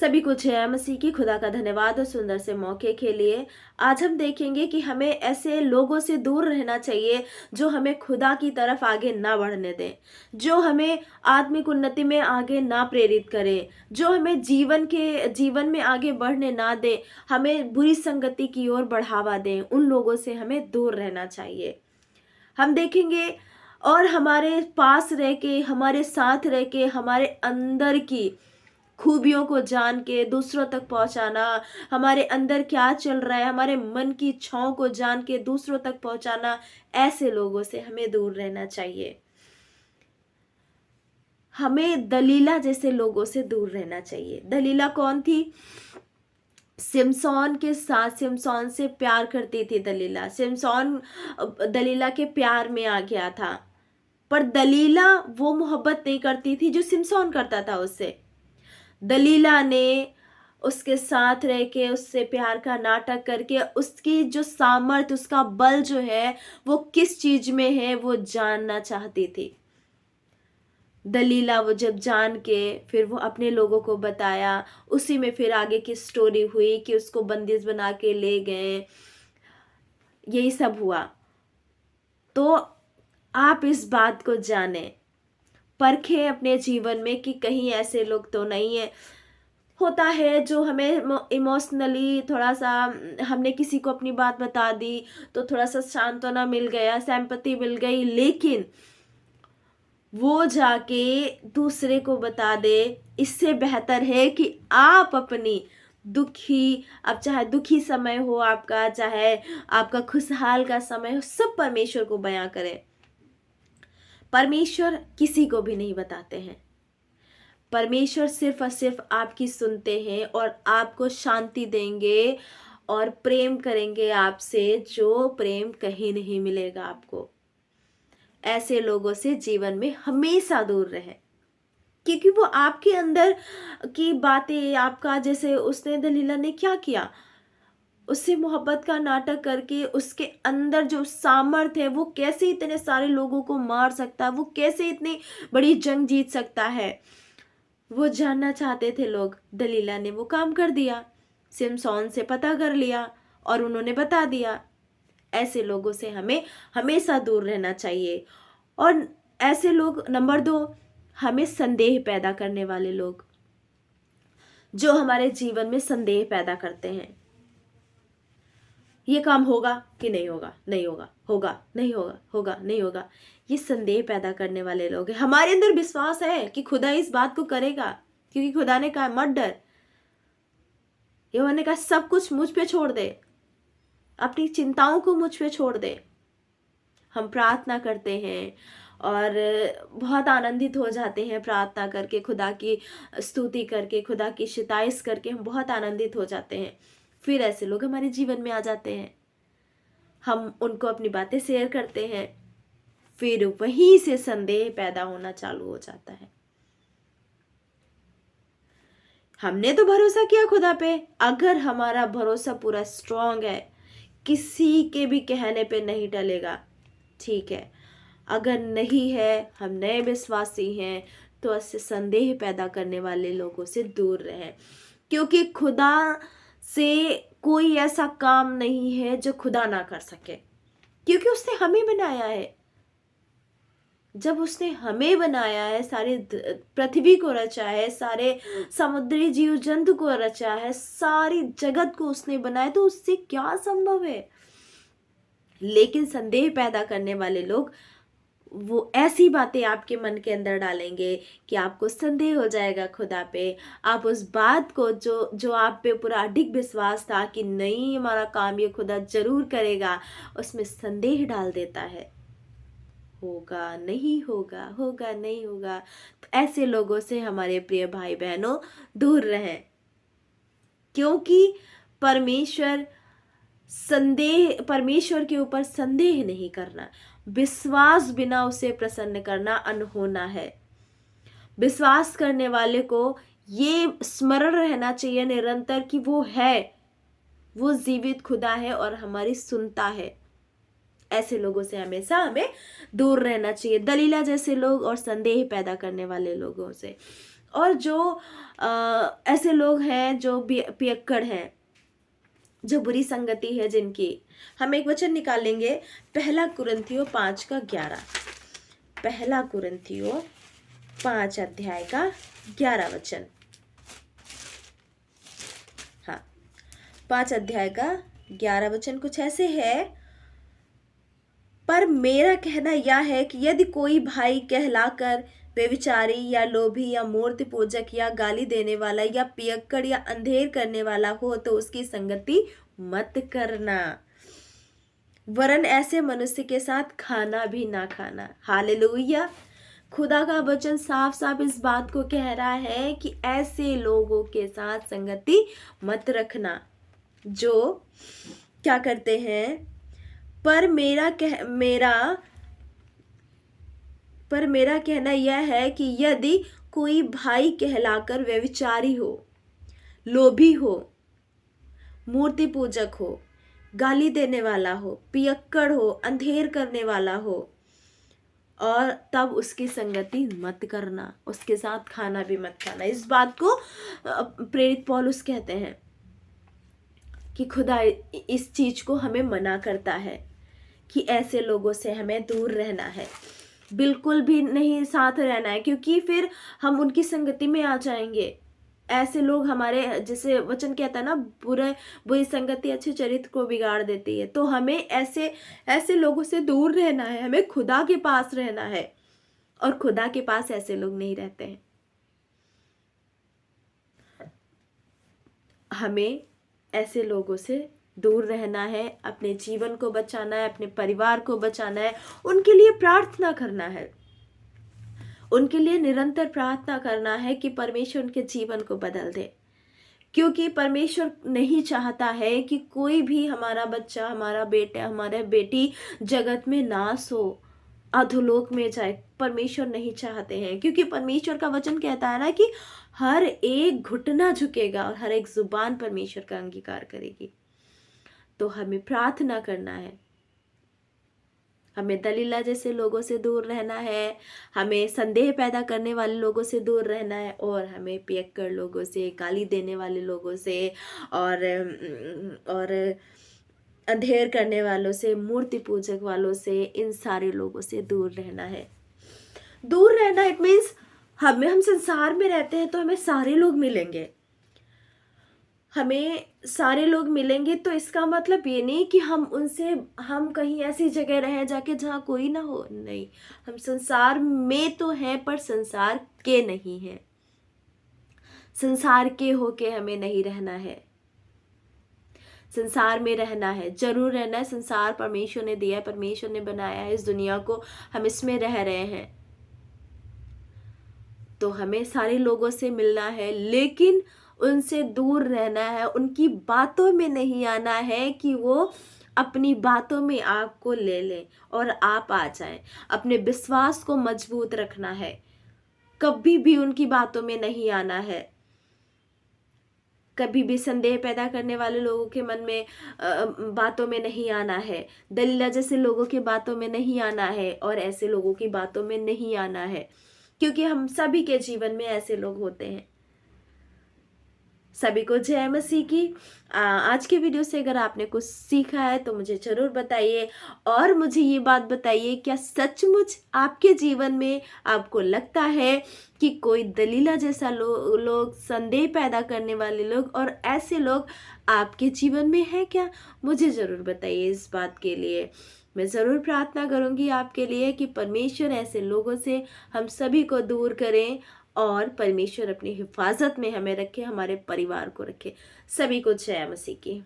सभी कुछ है मसीह की खुदा का धन्यवाद और सुंदर से मौके के लिए। आज हम देखेंगे कि हमें ऐसे लोगों से दूर रहना चाहिए जो हमें खुदा की तरफ आगे ना बढ़ने दें, जो हमें आत्मिक उन्नति में आगे ना प्रेरित करें, जो हमें जीवन में आगे बढ़ने ना दें, हमें बुरी संगति की ओर बढ़ावा दें। उन लोगों से हमें दूर रहना चाहिए। हम देखेंगे और हमारे पास रह के, हमारे साथ रह के, हमारे अंदर की खूबियों को जान के दूसरों तक पहुंचाना, हमारे अंदर क्या चल रहा है, हमारे मन की इच्छाओं को जान के दूसरों तक पहुंचाना, ऐसे लोगों से हमें दूर रहना चाहिए। हमें दलीला जैसे लोगों से दूर रहना चाहिए। दलीला कौन थी? सिमसोन से प्यार करती थी दलीला। सिमसोन दलीला के प्यार में आ गया था, पर दलीला वो मोहब्बत नहीं करती थी जो सिमसोन करता था उससे। दलीला ने उसके साथ रह के, उससे प्यार का नाटक करके, उसकी जो सामर्थ, उसका बल जो है वो किस चीज में है वो जानना चाहती थी। दलीला वो जब जान के फिर वो अपने लोगों को बताया, उसी में फिर आगे की स्टोरी हुई कि उसको बंदिश बना के ले गए, यही सब हुआ। तो आप इस बात को जानें, परखें अपने जीवन में कि कहीं ऐसे लोग तो नहीं है। होता है जो हमें इमोशनली थोड़ा सा, हमने किसी को अपनी बात बता दी तो थोड़ा सा सांत्वना मिल गया, सिंपैथी मिल गई, लेकिन वो जाके दूसरे को बता दे, इससे बेहतर है कि आप अपनी दुखी, अब चाहे दुखी समय हो आपका, चाहे आपका खुशहाल का समय हो, सब परमेश्वर को बयां करें। परमेश्वर किसी को भी नहीं बताते हैं। परमेश्वर सिर्फ और सिर्फ आपकी सुनते हैं और आपको शांति देंगे और प्रेम करेंगे आपसे, जो प्रेम कहीं नहीं मिलेगा आपको। ऐसे लोगों से जीवन में हमेशा दूर रहें, क्योंकि वो आपके अंदर की बातें, आपका, जैसे उसने, दलीला ने क्या किया, उससे मोहब्बत का नाटक करके उसके अंदर जो सामर्थ्य है, वो कैसे इतने सारे लोगों को मार सकता है, वो कैसे इतनी बड़ी जंग जीत सकता है, वो जानना चाहते थे लोग। दलीला ने वो काम कर दिया, सिमसोन से पता कर लिया और उन्होंने बता दिया। ऐसे लोगों से हमें हमेशा दूर रहना चाहिए। और ऐसे लोग, नंबर 2, हमें संदेह पैदा करने वाले लोग, जो हमारे जीवन में संदेह पैदा करते हैं। ये काम होगा कि नहीं होगा, नहीं होगा, होगा नहीं होगा, होगा नहीं होगा, ये संदेह पैदा करने वाले लोग हैं। हमारे अंदर विश्वास है कि खुदा इस बात को करेगा, क्योंकि खुदा ने कहा मत डर। यहोवा ने कहा सब कुछ मुझ पे छोड़ दे, अपनी चिंताओं को मुझ पे छोड़ दे। हम प्रार्थना करते हैं और बहुत आनंदित हो जाते हैं प्रार्थना करके, खुदा की स्तुति करके, खुदा की शितायत करके हम बहुत आनंदित हो जाते हैं। फिर ऐसे लोग हमारे जीवन में आ जाते हैं, हम उनको अपनी बातें शेयर करते हैं, फिर वहीं से संदेह पैदा होना चालू हो जाता है। हमने तो भरोसा किया खुदा पे, अगर हमारा भरोसा पूरा स्ट्रांग है, किसी के भी कहने पे नहीं टलेगा, ठीक है। अगर नहीं है, हम नए विश्वासी हैं, तो ऐसे संदेह पैदा करने वाले लोगों से दूर रहें, क्योंकि खुदा से कोई ऐसा काम नहीं है जो खुदा ना कर सके, क्योंकि उसने हमें बनाया है। जब उसने हमें बनाया है, सारी पृथ्वी को रचा है, सारे समुद्री जीव जंतु को रचा है, सारी जगत को उसने बनाया, तो उससे क्या संभव है। लेकिन संदेह पैदा करने वाले लोग वो ऐसी बातें आपके मन के अंदर डालेंगे कि आपको संदेह हो जाएगा खुदा पे। आप उस बात को, जो जो आप पे पूरा अडिग विश्वास था कि नहीं हमारा काम ये खुदा जरूर करेगा, उसमें संदेह डाल देता है, होगा नहीं होगा, होगा नहीं होगा। तो ऐसे लोगों से हमारे प्रिय भाई बहनों दूर रहें, क्योंकि परमेश्वर के ऊपर संदेह नहीं करना, विश्वास बिना उसे प्रसन्न करना अनहोना है। विश्वास करने वाले को ये स्मरण रहना चाहिए निरंतर कि वो है, वो जीवित खुदा है और हमारी सुनता है। ऐसे लोगों से हमेशा हमें दूर रहना चाहिए, दलीला जैसे लोग और संदेह पैदा करने वाले लोगों से। और जो ऐसे लोग हैं जो पियक्कड़ हैं, जो बुरी संगति है जिनकी। हम एक वचन निकालेंगे, पहला कुरिन्थियों 5:11। पहला कुरिन्थियों 5 अध्याय का 11 वचन। हाँ, 5 अध्याय का 11 वचन कुछ ऐसे है, पर मेरा कहना यह है कि यदि कोई भाई कहलाकर व्यभिचारी या लोभी या मूर्ति पूजक या गाली देने वाला या पियक्कड़ या अंधेर करने वाला हो तो उसकी संगति मत करना, वरन ऐसे मनुष्य के साथ खाना भी ना खाना। हालेलुया। खुदा का वचन साफ साफ इस बात को कह रहा है कि ऐसे लोगों के साथ संगति मत रखना जो क्या करते हैं। पर मेरा कहना यह है कि यदि कोई भाई कहलाकर व्यभिचारी हो, लोभी हो, मूर्ति पूजक हो, गाली देने वाला हो, पियक्कड़ हो, अंधेर करने वाला हो, और तब उसकी संगति मत करना, उसके साथ खाना भी मत खाना। इस बात को प्रेरित पौलुस कहते हैं कि खुदा इस चीज को हमें मना करता है कि ऐसे लोगों से हमें दूर रहना है, बिल्कुल भी नहीं साथ रहना है, क्योंकि फिर हम उनकी संगति में आ जाएंगे। ऐसे लोग हमारे, जैसे वचन कहता है ना, बुरी संगति अच्छे चरित्र को बिगाड़ देती है। तो हमें ऐसे लोगों से दूर रहना है, हमें खुदा के पास रहना है, और खुदा के पास ऐसे लोग नहीं रहते हैं। हमें ऐसे लोगों से दूर रहना है, अपने जीवन को बचाना है, अपने परिवार को बचाना है, उनके लिए प्रार्थना करना है, उनके लिए निरंतर प्रार्थना करना है कि परमेश्वर उनके जीवन को बदल दे। क्योंकि परमेश्वर नहीं चाहता है कि कोई भी हमारा बच्चा, हमारा बेटा, हमारा बेटी जगत में नाश हो, अधोलोक में जाए। परमेश्वर नहीं चाहते हैं, क्योंकि परमेश्वर का वचन कहता है ना कि हर एक घुटना झुकेगा और हर एक जुबान परमेश्वर का अंगीकार करेगी। तो हमें प्रार्थना करना है, हमें दलीला जैसे लोगों से दूर रहना है, हमें संदेह पैदा करने वाले लोगों से दूर रहना है, और हमें पियक्कड़ लोगों से, गाली देने वाले लोगों से, और अंधेर करने वालों से, मूर्ति पूजक वालों से, इन सारे लोगों से दूर रहना है। दूर रहना इट मीन्स हम संसार में रहते हैं तो हमें सारे लोग मिलेंगे, हमें सारे लोग मिलेंगे। तो इसका मतलब ये नहीं कि हम कहीं ऐसी जगह रह जाके जहाँ कोई ना हो, नहीं। हम संसार में तो हैं पर संसार के नहीं हैं, संसार के होके हमें नहीं रहना है, संसार में रहना है, जरूर रहना है। संसार परमेश्वर ने दिया है, परमेश्वर ने बनाया है इस दुनिया को, हम इसमें रह रहे हैं, तो हमें सारे लोगों से मिलना है, लेकिन उनसे दूर रहना है, उनकी बातों में नहीं आना है कि वो अपनी बातों में आपको ले लें और आप आ जाएं। अपने विश्वास को मजबूत रखना है, कभी भी उनकी बातों में नहीं आना है, कभी भी संदेह पैदा करने वाले लोगों के मन में बातों में नहीं आना है, दलीला जैसे लोगों की बातों में नहीं आना है, और ऐसे लोगों की बातों में नहीं आना है, क्योंकि हम सभी के जीवन में ऐसे लोग होते हैं। सभी को जय मसीह की। आज के वीडियो से अगर आपने कुछ सीखा है तो मुझे ज़रूर बताइए, और मुझे ये बात बताइए, क्या सचमुच आपके जीवन में आपको लगता है कि कोई दलीला जैसा लोग, संदेह पैदा करने वाले लोग और ऐसे लोग आपके जीवन में है क्या? मुझे ज़रूर बताइए। इस बात के लिए मैं ज़रूर प्रार्थना करूँगी आपके लिए कि परमेश्वर ऐसे लोगों से हम सभी को दूर करें, और परमेश्वर अपनी हिफाजत में हमें रखे, हमारे परिवार को रखे। सभी को जय मसीह की।